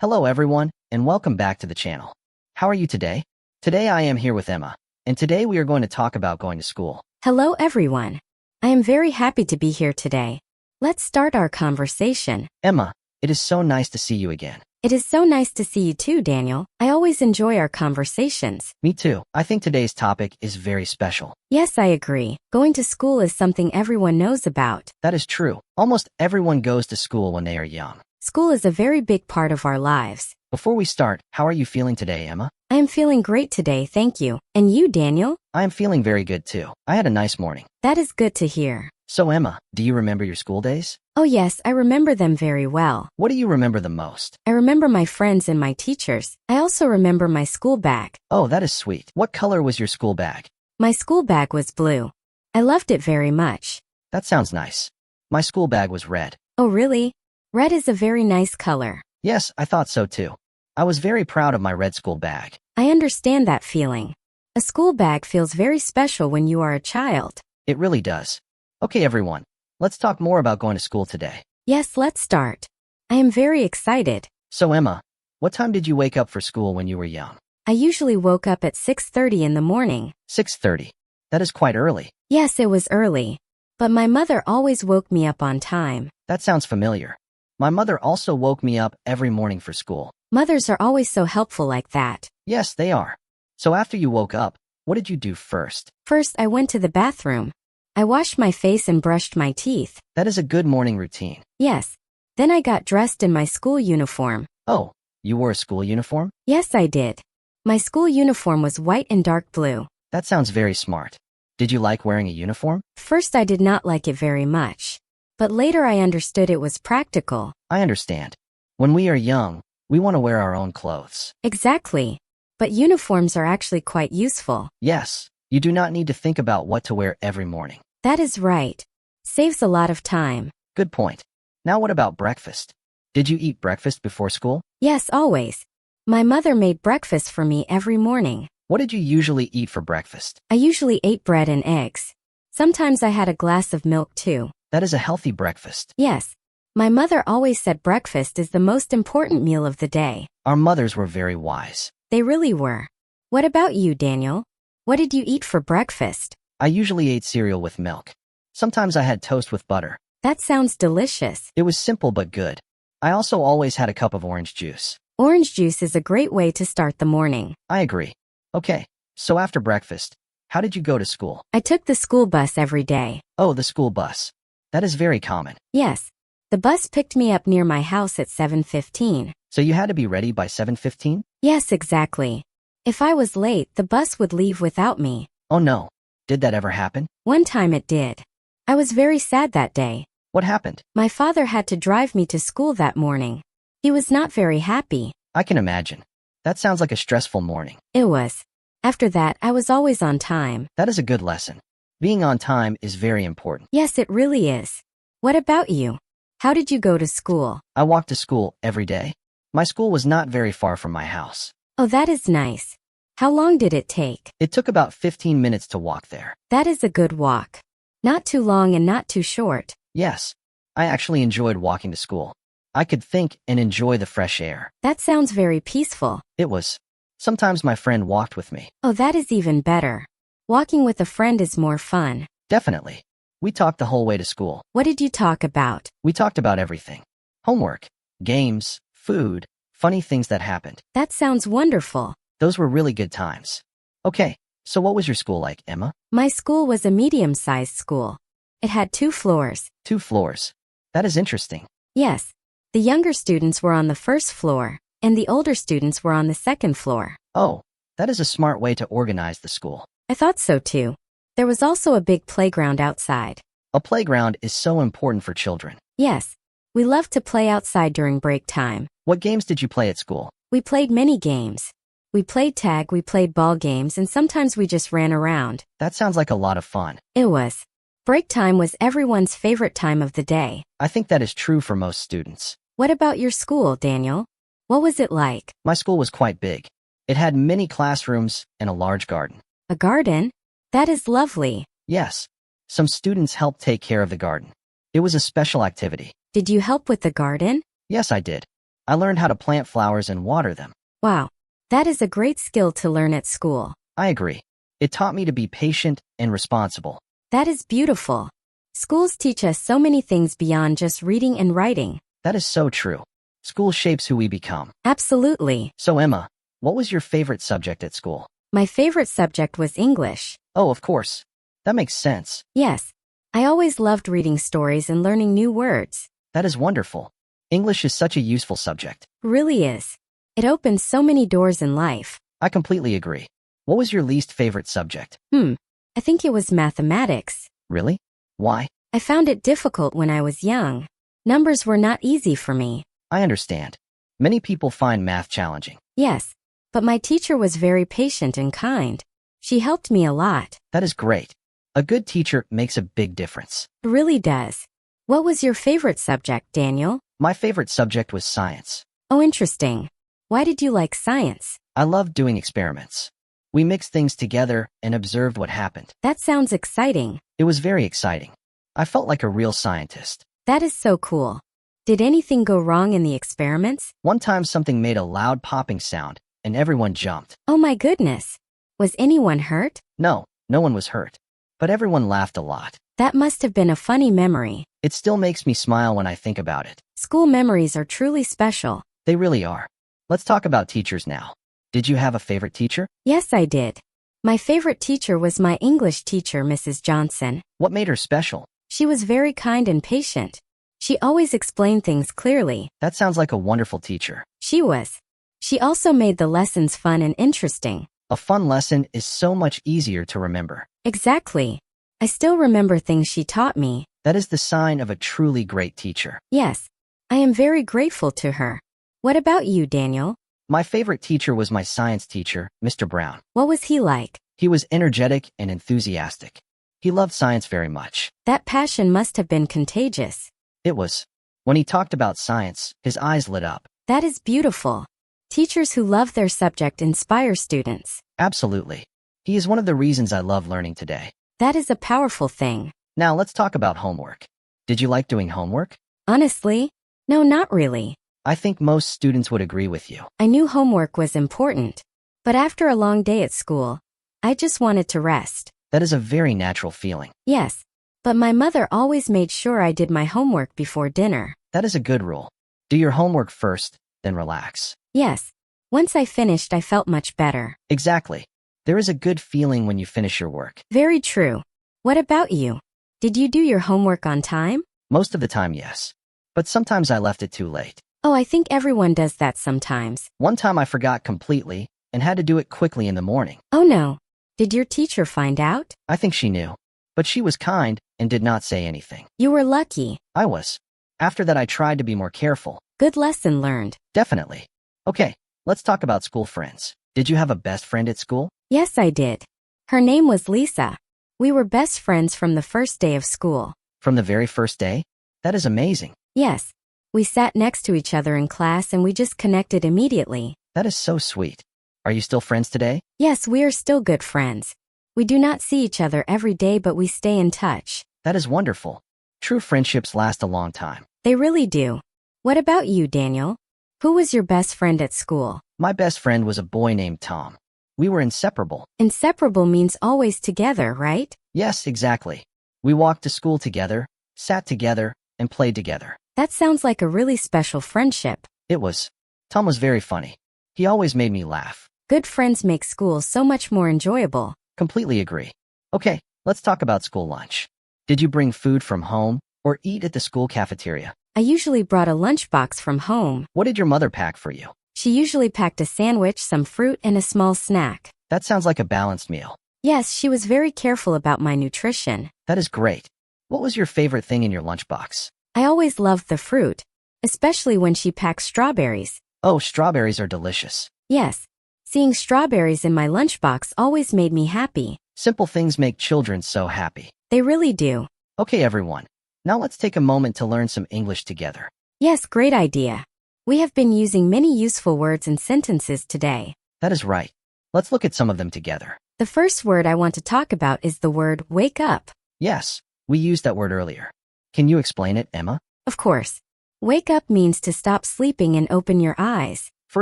Hello everyone, and welcome back to the channel. How are you today? Today I am here with Emma, and today we are going to talk about going to school. Hello everyone. I am very happy to be here today. Let's start our conversation. Emma, it is so nice to see you again. It is so nice to see you too, Daniel. I always enjoy our conversations. Me too. I think today's topic is very special. Yes, I agree. Going to school is something everyone knows about. That is true. Almost everyone goes to school when they are young. School is a very big part of our lives. Before we start, how are you feeling today, Emma? I am feeling great today, thank you. And you, Daniel? I am feeling very good too. I had a nice morning. That is good to hear. So Emma, do you remember your school days? Oh yes, I remember them very well. What do you remember the most? I remember my friends and my teachers. I also remember my school bag. Oh, that is sweet. What color was your school bag? My school bag was blue. I loved it very much. That sounds nice. My school bag was red. Oh really? Red is a very nice color. Yes, I thought so too. I was very proud of my red school bag. I understand that feeling. A school bag feels very special when you are a child. It really does. Okay, everyone. Let's talk more about going to school today. Yes, let's start. I am very excited. So Emma, what time did you wake up for school when you were young? I usually woke up at 6:30 in the morning. 6:30. That is quite early. Yes, it was early. But my mother always woke me up on time. That sounds familiar. My mother also woke me up every morning for school. Mothers are always so helpful like that. Yes, they are. So after you woke up, what did you do first? First, I went to the bathroom. I washed my face and brushed my teeth. That is a good morning routine. Yes. Then I got dressed in my school uniform. Oh, you wore a school uniform? Yes, I did. My school uniform was white and dark blue. That sounds very smart. Did you like wearing a uniform? First, I did not like it very much. But later I understood it was practical. I understand. When we are young, we want to wear our own clothes. Exactly. But uniforms are actually quite useful. Yes, you do not need to think about what to wear every morning. That is right. Saves a lot of time. Good point. Now what about breakfast? Did you eat breakfast before school? Yes, always. My mother made breakfast for me every morning. What did you usually eat for breakfast? I usually ate bread and eggs. Sometimes I had a glass of milk too. That is a healthy breakfast. Yes. My mother always said breakfast is the most important meal of the day. Our mothers were very wise. They really were. What about you, Daniel? What did you eat for breakfast? I usually ate cereal with milk. Sometimes I had toast with butter. That sounds delicious. It was simple but good. I also always had a cup of orange juice. Orange juice is a great way to start the morning. I agree. Okay, so after breakfast, how did you go to school? I took the school bus every day. Oh, the school bus. That is very common. Yes. The bus picked me up near my house at 7:15. So you had to be ready by 7:15? Yes, exactly. If I was late, the bus would leave without me. Oh no. Did that ever happen? One time it did. I was very sad that day. What happened? My father had to drive me to school that morning. He was not very happy. I can imagine. That sounds like a stressful morning. It was. After that, I was always on time. That is a good lesson. Being on time is very important. Yes, it really is. What about you? How did you go to school? I walked to school every day. My school was not very far from my house. Oh, that is nice. How long did it take? It took about 15 minutes to walk there. That is a good walk. Not too long and not too short. Yes, I actually enjoyed walking to school. I could think and enjoy the fresh air. That sounds very peaceful. It was. Sometimes my friend walked with me. Oh, that is even better. Walking with a friend is more fun. Definitely. We talked the whole way to school. What did you talk about? We talked about everything. Homework, games, food, funny things that happened. That sounds wonderful. Those were really good times. Okay, so what was your school like, Emma? My school was a medium-sized school. It had 2 floors. 2 floors. That is interesting. Yes. The younger students were on the first floor, and the older students were on the second floor. Oh, that is a smart way to organize the school. I thought so too. There was also a big playground outside. A playground is so important for children. Yes. We loved to play outside during break time. What games did you play at school? We played many games. We played tag, we played ball games, and sometimes we just ran around. That sounds like a lot of fun. It was. Break time was everyone's favorite time of the day. I think that is true for most students. What about your school, Daniel? What was it like? My school was quite big. It had many classrooms and a large garden. A garden? That is lovely. Yes. Some students helped take care of the garden. It was a special activity. Did you help with the garden? Yes, I did. I learned how to plant flowers and water them. Wow. That is a great skill to learn at school. I agree. It taught me to be patient and responsible. That is beautiful. Schools teach us so many things beyond just reading and writing. That is so true. School shapes who we become. Absolutely. So Emma, what was your favorite subject at school? My favorite subject was English. Oh, of course. That makes sense. Yes. I always loved reading stories and learning new words. That is wonderful. English is such a useful subject. Really is. It opens so many doors in life. I completely agree. What was your least favorite subject? I think it was mathematics. Really? Why? I found it difficult when I was young. Numbers were not easy for me. I understand. Many people find math challenging. Yes. But my teacher was very patient and kind. She helped me a lot. That is great. A good teacher makes a big difference. It really does. What was your favorite subject, Daniel? My favorite subject was science. Oh, interesting. Why did you like science? I loved doing experiments. We mixed things together and observed what happened. That sounds exciting. It was very exciting. I felt like a real scientist. That is so cool. Did anything go wrong in the experiments? One time something made a loud popping sound, and everyone jumped. Oh my goodness. Was anyone hurt? No one was hurt. But everyone laughed a lot. That must have been a funny memory. It still makes me smile when I think about it. School memories are truly special. They really are. Let's talk about teachers now. Did you have a favorite teacher? Yes, I did. My favorite teacher was my English teacher, Mrs. Johnson. What made her special? She was very kind and patient. She always explained things clearly. That sounds like a wonderful teacher. She was. She also made the lessons fun and interesting. A fun lesson is so much easier to remember. Exactly. I still remember things she taught me. That is the sign of a truly great teacher. Yes. I am very grateful to her. What about you, Daniel? My favorite teacher was my science teacher, Mr. Brown. What was he like? He was energetic and enthusiastic. He loved science very much. That passion must have been contagious. It was. When he talked about science, his eyes lit up. That is beautiful. Teachers who love their subject inspire students. Absolutely. He is one of the reasons I love learning today. That is a powerful thing. Now let's talk about homework. Did you like doing homework? Honestly? No, not really. I think most students would agree with you. I knew homework was important. But after a long day at school, I just wanted to rest. That is a very natural feeling. Yes. But my mother always made sure I did my homework before dinner. That is a good rule. Do your homework first, then relax. Yes. Once I finished, I felt much better. Exactly. There is a good feeling when you finish your work. Very true. What about you? Did you do your homework on time? Most of the time, yes. But sometimes I left it too late. Oh, I think everyone does that sometimes. One time I forgot completely and had to do it quickly in the morning. Oh no. Did your teacher find out? I think she knew. But she was kind and did not say anything. You were lucky. I was. After that, I tried to be more careful. Good lesson learned. Definitely. Okay, let's talk about school friends. Did you have a best friend at school? Yes, I did. Her name was Lisa. We were best friends from the first day of school. From the very first day? That is amazing. Yes. We sat next to each other in class and we just connected immediately. That is so sweet. Are you still friends today? Yes, we are still good friends. We do not see each other every day, but we stay in touch. That is wonderful. True friendships last a long time. They really do. What about you, Daniel? Who was your best friend at school? My best friend was a boy named Tom. We were inseparable. Inseparable means always together, right? Yes, exactly. We walked to school together, sat together, and played together. That sounds like a really special friendship. It was. Tom was very funny. He always made me laugh. Good friends make school so much more enjoyable. Completely agree. Okay, let's talk about school lunch. Did you bring food from home or eat at the school cafeteria? I usually brought a lunchbox from home. What did your mother pack for you? She usually packed a sandwich, some fruit, and a small snack. That sounds like a balanced meal. Yes, she was very careful about my nutrition. That is great. What was your favorite thing in your lunchbox? I always loved the fruit, especially when she packed strawberries. Oh, strawberries are delicious. Yes. Seeing strawberries in my lunchbox always made me happy. Simple things make children so happy. They really do. Okay, everyone. Now let's take a moment to learn some English together. Yes, great idea. We have been using many useful words and sentences today. That is right. Let's look at some of them together. The first word I want to talk about is the word wake up. Yes, we used that word earlier. Can you explain it, Emma? Of course. Wake up means to stop sleeping and open your eyes. For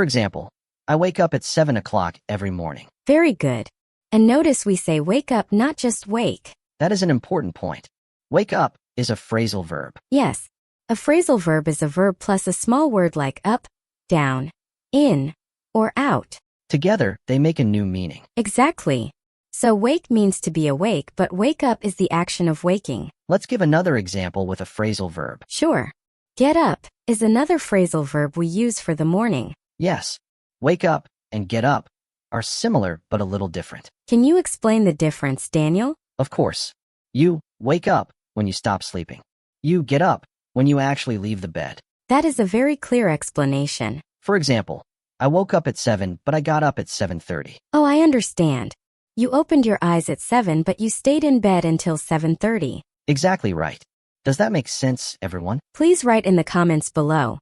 example, I wake up at 7 o'clock every morning. Very good. And notice we say wake up, not just wake. That is an important point. Wake up is a phrasal verb. Yes. A phrasal verb is a verb plus a small word like up, down, in, or out. Together, they make a new meaning. Exactly. So wake means to be awake, but wake up is the action of waking. Let's give another example with a phrasal verb. Sure. Get up is another phrasal verb we use for the morning. Yes, wake up and get up are similar but a little different. Can you explain the difference, Daniel? Of course. You wake up when you stop sleeping. You get up when you actually leave the bed. That is a very clear explanation. For example, I woke up at 7, but I got up at 7:30. Oh, I understand. You opened your eyes at 7, but you stayed in bed until 7:30. Exactly right. Does that make sense, everyone? Please write in the comments below.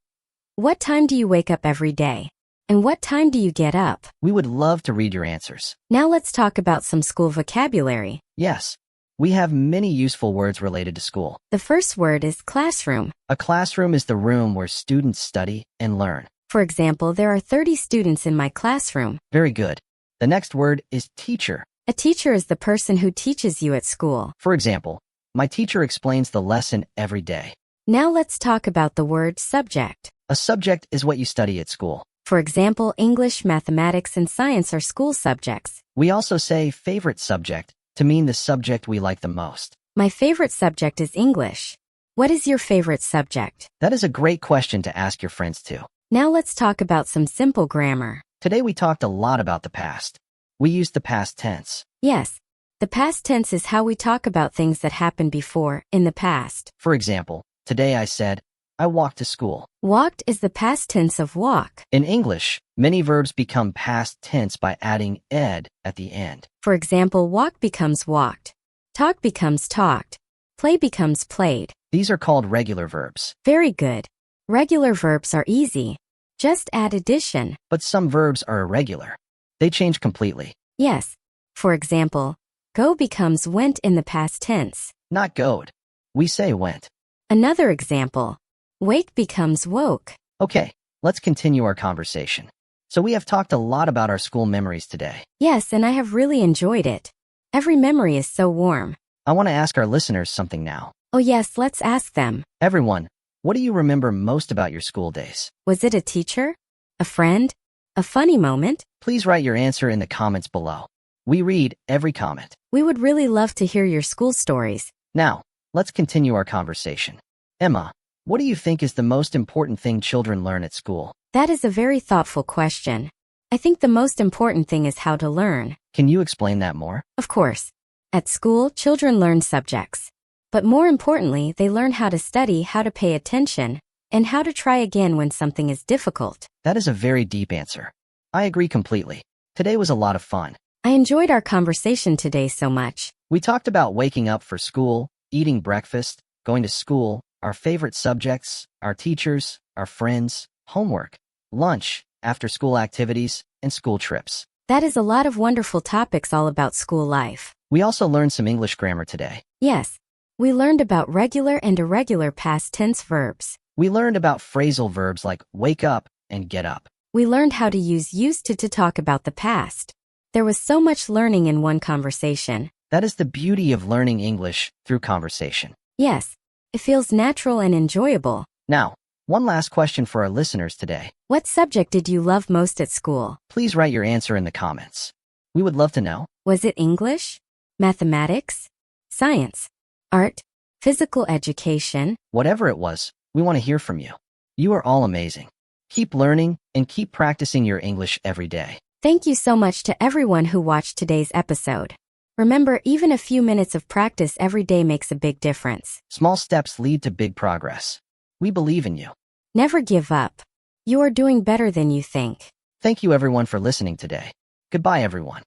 What time do you wake up every day? And what time do you get up? We would love to read your answers. Now let's talk about some school vocabulary. Yes, we have many useful words related to school. The first word is classroom. A classroom is the room where students study and learn. For example, there are 30 students in my classroom. Very good. The next word is teacher. A teacher is the person who teaches you at school. For example, my teacher explains the lesson every day. Now let's talk about the word subject. A subject is what you study at school. For example, English, mathematics, and science are school subjects. We also say favorite subject to mean the subject we like the most. My favorite subject is English. What is your favorite subject? That is a great question to ask your friends too. Now let's talk about some simple grammar. Today we talked a lot about the past. We used the past tense. Yes. The past tense is how we talk about things that happened before, in the past. For example, today I said, I walked to school. Walked is the past tense of walk. In English, many verbs become past tense by adding ed at the end. For example, walk becomes walked. Talk becomes talked. Play becomes played. These are called regular verbs. Very good. Regular verbs are easy. Just add addition. But some verbs are irregular. They change completely. Yes. For example, go becomes went in the past tense. Not goed. We say went. Another example. Wake becomes woke. Okay, let's continue our conversation. So we have talked a lot about our school memories today. Yes, and I have really enjoyed it. Every memory is so warm. I want to ask our listeners something now. Oh yes, let's ask them. Everyone, what do you remember most about your school days? Was it a teacher? A friend? A funny moment? Please write your answer in the comments below. We read every comment. We would really love to hear your school stories. Now, let's continue our conversation. Emma, what do you think is the most important thing children learn at school? That is a very thoughtful question. I think the most important thing is how to learn. Can you explain that more? Of course. At school, children learn subjects. But more importantly, they learn how to study, how to pay attention, and how to try again when something is difficult. That is a very deep answer. I agree completely. Today was a lot of fun. I enjoyed our conversation today so much. We talked about waking up for school, eating breakfast, going to school, our favorite subjects, our teachers, our friends, homework, lunch, after-school activities, and school trips. That is a lot of wonderful topics all about school life. We also learned some English grammar today. Yes. We learned about regular and irregular past tense verbs. We learned about phrasal verbs like wake up and get up. We learned how to use used to talk about the past. There was so much learning in one conversation. That is the beauty of learning English through conversation. Yes. It feels natural and enjoyable. Now, one last question for our listeners today. What subject did you love most at school? Please write your answer in the comments. We would love to know. Was it English? Mathematics? Science? Art? Physical education? Whatever it was, we want to hear from you. You are all amazing. Keep learning and keep practicing your English every day. Thank you so much to everyone who watched today's episode. Remember, even a few minutes of practice every day makes a big difference. Small steps lead to big progress. We believe in you. Never give up. You are doing better than you think. Thank you everyone for listening today. Goodbye everyone.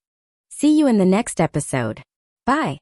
See you in the next episode. Bye.